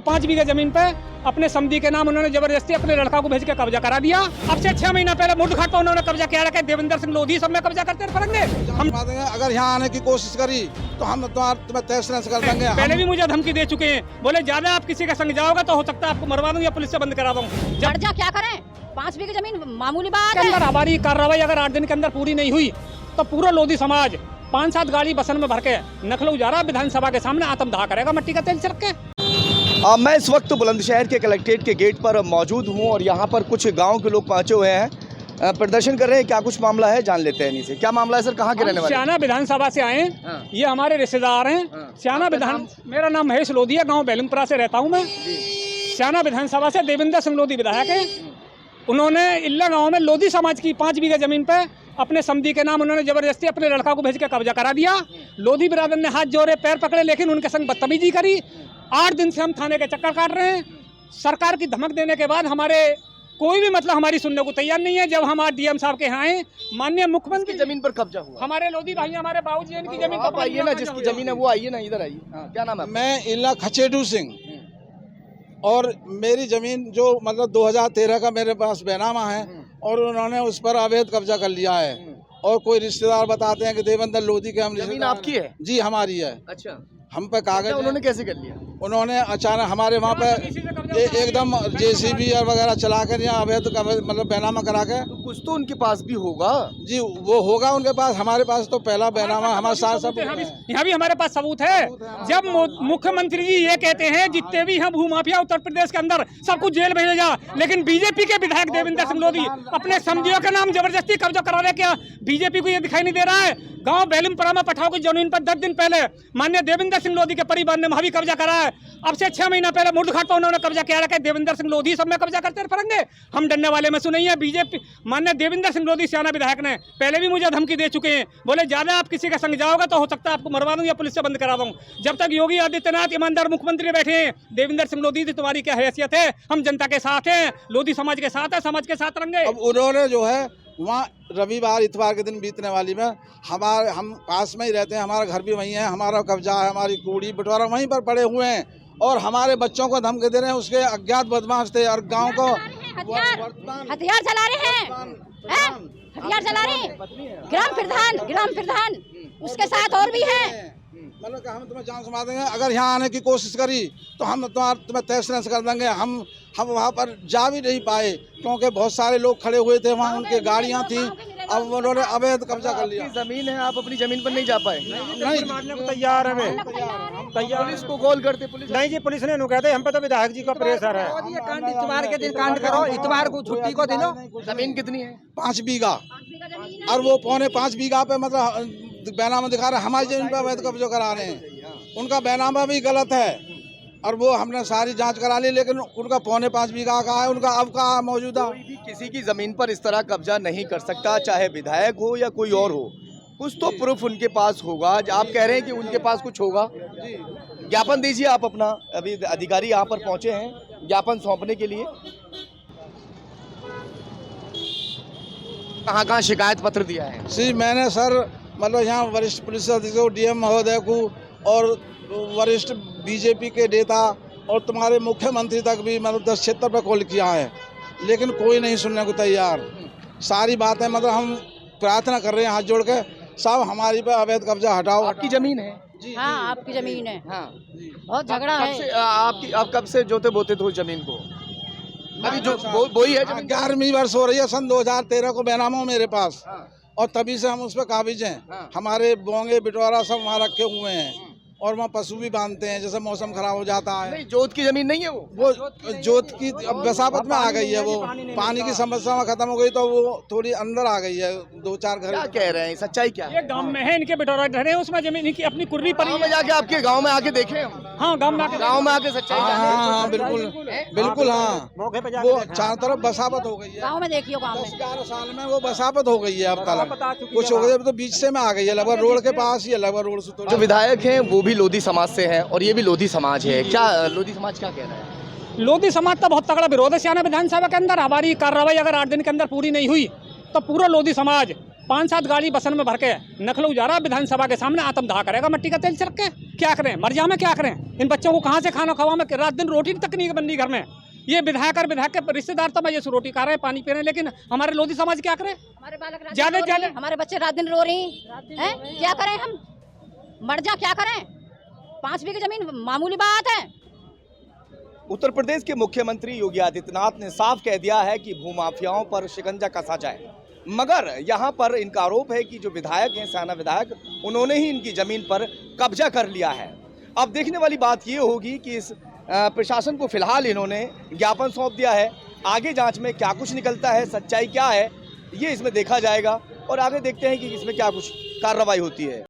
5 बीघे जमीन पे अपने समधी के नाम उन्होंने जबरदस्ती अपने लड़का को भेज के कब्जा करा दिया। अब से 6 महीना पहले मुर्दघाट पर उन्होंने कब्जा किया रखा। देवेंद्र सिंह लोधी सब में कब्जा करते रहेंगे। हम अगर यहाँ आने की कोशिश करी तो हम तुम्हें तहस नहस कर देंगे। पहले भी मुझे धमकी दे चुके हैं, बोले ज्यादा आप किसी का संग जाओगे तो हो सकता है आपको मरवा दूं या पुलिस से बंद करा दूं। कब्जा क्या करें, 5 बीघे जमीन मामूली बात के अंदर हमारी कार्रवाई अगर 8 दिन के अंदर पूरी नहीं हुई तो पूरा लोधी समाज 5-7 गाड़ी बसन में भर के नखलऊ जा रहा विधानसभा के सामने आत्मदाह करेगा मट्टी का तेल छिड़क के। मैं इस वक्त बुलंदशहर के कलेक्ट्रेट के गेट पर मौजूद हूं और यहां पर कुछ गांव के लोग पहुंचे हुए हैं, प्रदर्शन कर रहे हैं। क्या कुछ मामला है जान लेते हैं इनसे। क्या मामला है सर, कहां के रहने वाले? सियाना विधानसभा से आए। ये हमारे रिश्तेदार हैं। सियाना विधान, मेरा नाम महेश लोधिया, गाँव बेलुमपुरा से रहता हूँ मैं। सियाना विधानसभा से देवेंद्र सिंह लोधी विधायक है। उन्होंने इल्ला गाँव में लोधी समाज की 5 बीघे जमीन पे अपने समधी के नाम उन्होंने जबरदस्ती अपने लड़का को भेज के कब्जा करा दिया। लोधी बिरादर ने हाथ जोड़े, पैर पकड़े, लेकिन उनके संग बदतमीजी करी। 8 दिन से हम थाने के चक्कर काट रहे हैं। सरकार की धमक देने के बाद हमारे कोई भी हमारी सुनने को तैयार नहीं है। जब हम आज डीएम साहब के यहाँ आए, माननीय मुख्यमंत्री की जमीन पर कब्जा हुआ। हमारे लोधी भाई, हमारे बाबूजी इनकी जमीन आप आइए ना, जिसकी जमीन है वो आइए ना, इधर आइए। क्या नाम है? मैं इल्ला खचेडू सिंह, और मेरी जमीन जो 2013 का मेरे पास बैनामा है और उन्होंने उस पर अवैध कब्जा कर लिया है। और कोई रिश्तेदार बताते हैं कि देवेंद्र लोधी के हम जमीन आपकी है? जी हमारी है। अच्छा, हम पे कागज उन्होंने कैसे कर लिया? उन्होंने अचानक हमारे वहाँ पे एकदम जेसीबी और वगैरह चला कर या अवैध बैनामा करा के। तो कुछ तो उनके पास भी होगा। जी, वो होगा उनके पास। हमारे पास तो पहला बैनामा हमारे साथ सब यहाँ भी हमारे पास सबूत है। जब मुख्यमंत्री जी ये कहते हैं जितने भी हैं भूमाफिया उत्तर प्रदेश के अंदर सबको जेल भेजा जा, लेकिन बीजेपी के विधायक देवेंद्र सिंह लोधी अपने समझियों का नाम जबरदस्ती कब्जा करा रहे। क्या बीजेपी को ये दिखाई नहीं दे रहा है? गांव बेलुमपुरा में पठाओ की जमीन पर 10 दिन पहले माननीय देवेंद्र सिंह लोधी के परिवार ने वहां भी कब्जा करा है। अब से 6 महीना पहले मुर्दघाट पर उन्होंने कब्जा किया रखा। देवेंद्र सिंह लोधी सब में कब्जा करते रहेंगे। हम डरने वाले में सुनिए। बीजेपी माननीय देवेंद्र सिंह लोधी सियाना विधायक ने पहले भी मुझे धमकी दे चुके हैं, बोले ज्यादा आप किसी का संग जाओगे तो हो सकता है आपको मरवा दूं या पुलिस से बंद करा दूं। जब तक योगी आदित्यनाथ ईमानदार मुख्यमंत्री बैठे हैं, देवेंद्र सिंह लोधी तुम्हारी क्या हैसियत है? हम जनता के साथ हैं, लोधी समाज के साथ है, समाज के साथ रहेंगे। अब उन्होंने जो है वहाँ रविवार इतवार के दिन बीतने वाली में हम पास में ही रहते हैं, हमारा घर भी वहीं है, हमारा कब्जा है, हमारी कूड़ी बटवारा वहीं पर पड़े हुए हैं और हमारे बच्चों को धमकी दे रहे हैं। उसके अज्ञात बदमाश थे और गांव को हथियार चला रहे हैं, हथियार चला रहे हैं। ग्राम प्रधान उसके साथ और भी है। मतलब कि हम तुम्हें जान सुना देंगे। अगर यहाँ आने की कोशिश करी तो हम तुम्हें तहस नहस कर देंगे। हम वहाँ पर जा भी नहीं पाए क्योंकि बहुत सारे लोग खड़े हुए थे वहाँ, उनकी गाड़ियाँ थी। अब उन्होंने अवैध कब्जा कर लिया। जमीन है, आप अपनी जमीन पर नहीं जा पाए? नहीं मारने को तैयार है। तैयार। पुलिस को कॉल करते? पुलिस नहीं जी, पुलिस ने कहते हम पे तो विधायक जी का प्रेशर है। इतवार के दिन कांड करो, इतवार को छुट्टी को दिलो। जमीन कितनी है? 5 बीघा, और वो 5.25 बीघा पे मतलब बैनामा दिखा रहे हैं। हमारी जमीन पे अवैध कब्जा करा रहे हैं। उनका बैनामा भी गलत है और वो हमने सारी जांच करा ली, लेकिन उनका 5.25 बीघा का है। उनका अब का मौजूदा कोई भी किसी की जमीन पर इस तरह कब्जा नहीं कर सकता, चाहे विधायक हो या कोई और हो। कुछ तो प्रूफ उनके पास होगा। आप कह रहे हैं कि उनके पास कुछ होगा। ज्ञापन दीजिए आप अपना। अभी अधिकारी यहाँ पर पहुंचे हैं ज्ञापन सौंपने के लिए। कहाँ शिकायत पत्र दिया है? जी, मैंने सर मतलब यहाँ वरिष्ठ पुलिस अधीक्षक डीएम महोदय को और वरिष्ठ बीजेपी के नेता और तुम्हारे मुख्यमंत्री तक भी मतलब 10 क्षेत्र पर कॉल किया है, लेकिन कोई नहीं सुनने को तैयार। सारी बातें मतलब हम प्रार्थना कर रहे हैं हाथ जोड़ के, साहब हमारी पे अवैध कब्जा हटाओ। आपकी जमीन है? हाँ, आपकी जमीन है। हाँ, बहुत झगड़ा है। आप कब से जोते बोते थे उस जमीन को? अभी जो बोई है जमीन? 11वीं वर्ष हो रही है। सन 2013 को बैनामा मेरे पास, और तभी से हम उस पर काबिज हैं। हमारे बोंगे बिटवारा सब वहाँ रखे हुए हैं और वहाँ पशु भी बांधते हैं, जैसे मौसम खराब हो जाता है। नहीं, जोत की जमीन नहीं है वो जोत की अब बसावत में आ गई है। वो पानी की समस्या में खत्म हो गई तो वो थोड़ी अंदर आ गई है। 2-4 घर। क्या कह रहे हैं, सच्चाई क्या है? ये गांव में है, इनके बिटोरा रहे हैं, उसमें जमीन की अपनी कुर्री पर। गाँव में जाके आपके गाँव में आके देखे? हाँ, गाँव में आके सच्चाई। हाँ, बिल्कुल हाँ। वो चारों तरफ बसावत हो गई है। गाँव में देखियो, गाँव में 10-11 साल में वो बसावत हो गई है। अब तक कुछ हो गया तो बीच से में आ गई है, लगभग रोड के पास ही है, लगभग रोड से। जो विधायक हैं वो भी लोधी समाज से हैं और ये भी लोधी समाज है। क्या लोधी समाज क्या कह रहा है? लोधी समाज का बहुत तगड़ा विरोध है। सियाना विधानसभा के अंदर हमारी कार्रवाई अगर 8 दिन के अंदर पूरी नहीं हुई तो पूरा लोधी समाज 5-7 गाड़ी बसन में भर के नखलऊ जा रहा विधानसभा के सामने आत्मदाह करेगा मट्टी का तेल छिड़क के। क्या करें, मर जाए क्या करें? इन बच्चों को कहाँ से खाना खवा में, रात दिन रोटी तक नहीं बननी घर में। ये विधायक और विधायक के रिश्तेदार तो मजे से रोटी खा रहे हैं, पानी पी रहे हैं, लेकिन हमारे लोधी समाज क्या करे? हमारे बालक रात दिन ज्यादा रो रही ज्यादा हैं, हमारे बच्चे रात दिन रो रही हैं। क्या करें हम? मर जा, क्या करें? 5 बीघे जमीन मामूली बात है। उत्तर प्रदेश के मुख्यमंत्री योगी आदित्यनाथ ने साफ कह दिया है कि भूमाफियाओं पर शिकंजा कसा जाए, मगर यहाँ पर इनका आरोप है कि जो विधायक हैं, सयाना विधायक, उन्होंने ही इनकी जमीन पर कब्जा कर लिया है। अब देखने वाली बात ये होगी कि इस प्रशासन को फिलहाल इन्होंने ज्ञापन सौंप दिया है। आगे जांच में क्या कुछ निकलता है, सच्चाई क्या है, ये इसमें देखा जाएगा और आगे देखते हैं कि इसमें क्या कुछ कार्रवाई होती है।